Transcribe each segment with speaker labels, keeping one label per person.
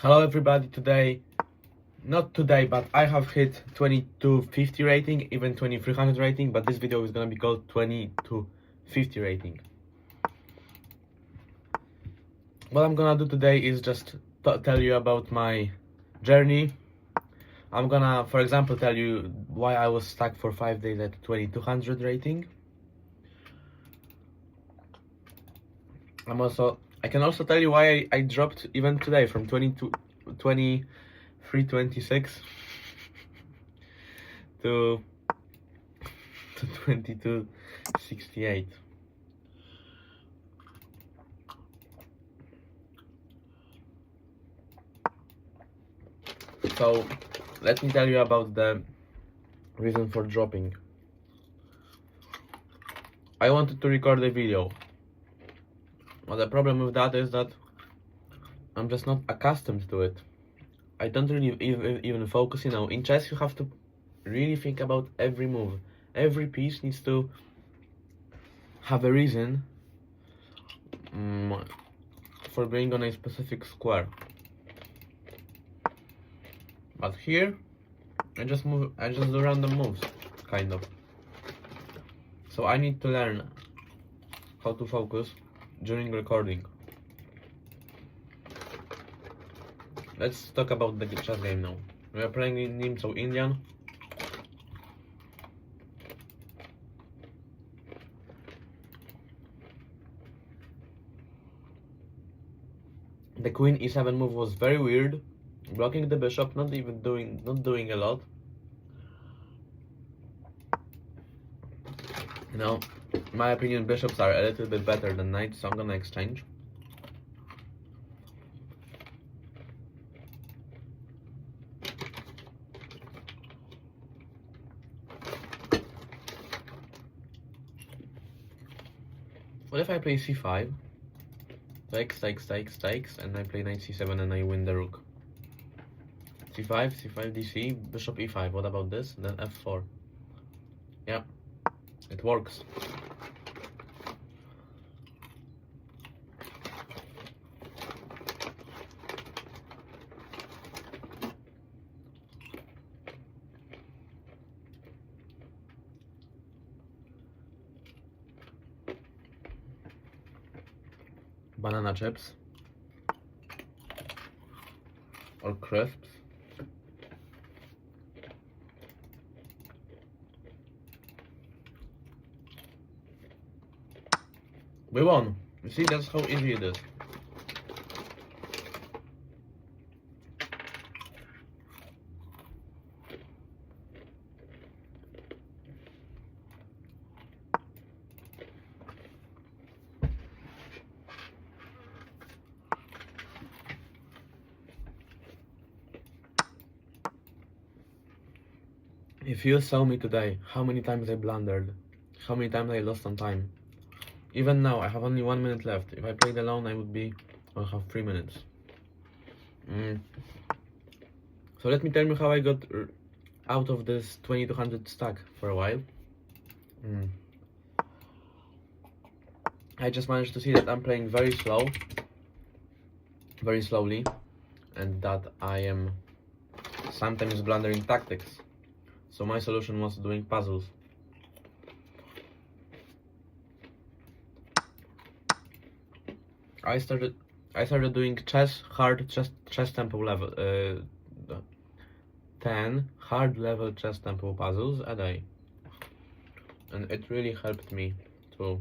Speaker 1: Hello everybody, not today, but I have hit 2250 rating, even 2300 rating, but this video is gonna be called 2250 rating. What I'm gonna do today is just tell you about my journey. I'm gonna, for example, tell you why I was stuck for 5 days at 2200 rating. I can also tell you why I dropped even today from 2326 to 2268. So let me tell you about the reason for dropping. I wanted to record a video. Well, the problem with that is that I'm just not accustomed to it. I don't really even focus, in chess you have to really think about every move. Every piece needs to have a reason for being on a specific square. But here, I just do random moves, kind of. So I need to learn how to focus during recording. Let's talk about the chess game now. We are playing in nimzo-indian. The queen e7 move was very weird, blocking the bishop, not doing a lot. In my opinion, bishops are a little bit better than knights, so I'm gonna exchange. What if I play c5? Takes, and I play knight c7 and I win the rook. c5, dc, bishop e5. What about this? Then f4. Yeah, it works. Banana chips or crisps. We won. You see, that's how easy it is. If you saw me today, how many times I blundered, how many times I lost on time. Even now, I have only 1 minute left. If I played alone, I'll have 3 minutes. So let me tell you how I got out of this 2200 stack for a while. I just managed to see that I'm playing very slowly, and that I am sometimes blundering tactics. So my solution was doing puzzles. I started doing hard chess tempo level 10 hard level chess tempo puzzles a day, and it really helped me to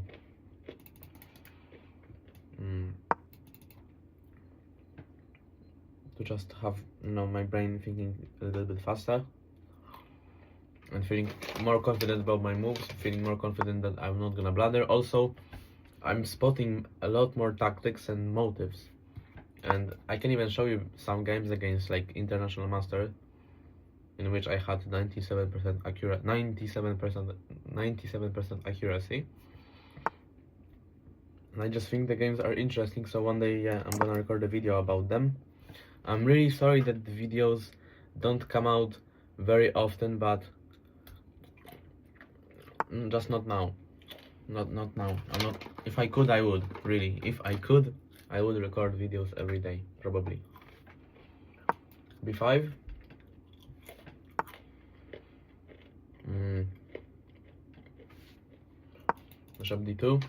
Speaker 1: just have my brain thinking a little bit faster and feeling more confident about my moves, feeling more confident that I'm not gonna blunder. Also, I'm spotting a lot more tactics and motives, and I can even show you some games against like international master in which I had 97% accuracy, and I just think the games are interesting. So one day, I'm gonna record a video about them. I'm really sorry that the videos don't come out very often, but just not now. Not now. If I could, I would. Really, if I could, I would record videos every day, probably. b5. Bishop d2.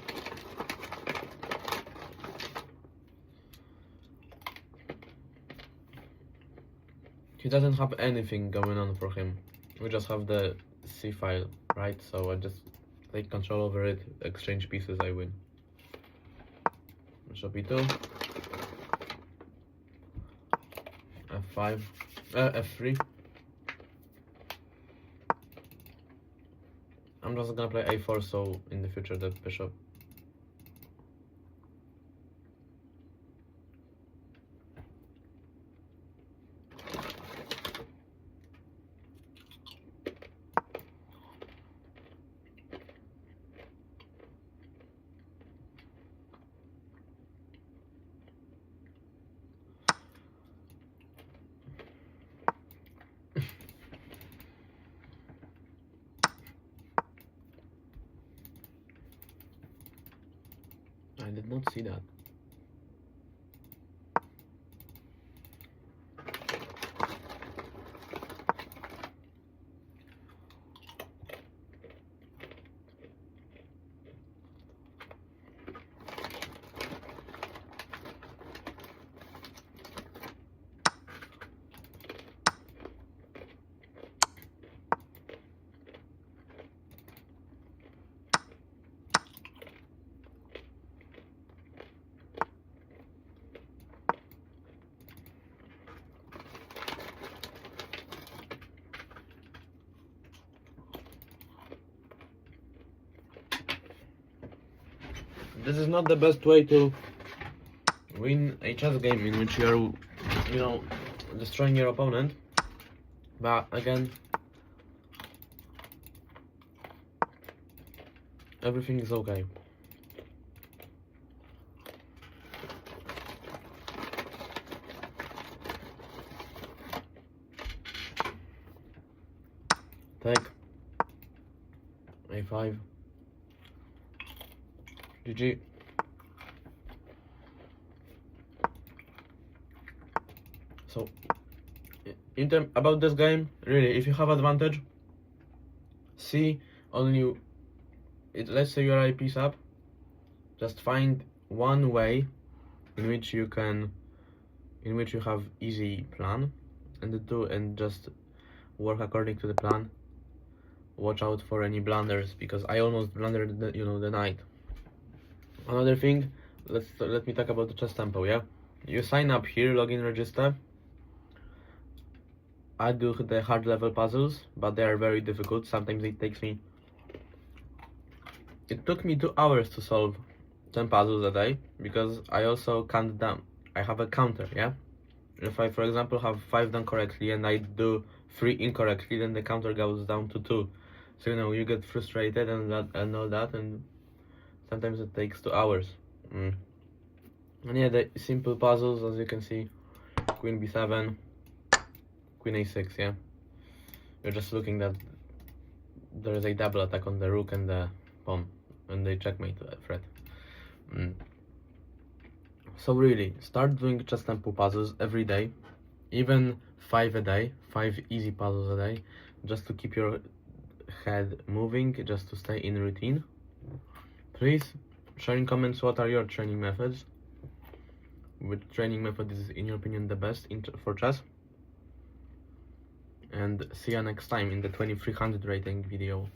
Speaker 1: He doesn't have anything going on for him. We just have the c file, right? So I just take control over it, exchange pieces, I win. Bishop e2. f5. f3. I'm just gonna play a4, so in the future the bishop I did not see that. This is not the best way to win a chess game in which you're, you know, destroying your opponent. But again, everything is okay. Take a5. GG. So, about this game, really, if you have advantage, see only let's say you're a piece up. Just find one way in which you have easy plan, and just work according to the plan. Watch out for any blunders, because I almost blundered the knight. Another thing, let me talk about the chess tempo. Yeah, you sign up here, login, register. I do the hard level puzzles, but they are very difficult. Sometimes it took me 2 hours to solve 10 puzzles a day, because I also count them. I have a counter. Yeah, if I, for example, have 5 done correctly and I do 3 incorrectly, then the counter goes down to 2. So you get frustrated and all that, and sometimes it takes 2 hours. And yeah, the simple puzzles, as you can see, queen b7, queen a6. Yeah, you're just looking that there is a double attack on the rook and the pawn, and they checkmate threat. So really, start doing chess tempo puzzles every day, even 5 a day, 5 easy puzzles a day, just to keep your head moving, just to stay in routine. Please share in comments what are your training methods, which training method is in your opinion the best for chess, and see you next time in the 2300 rating video.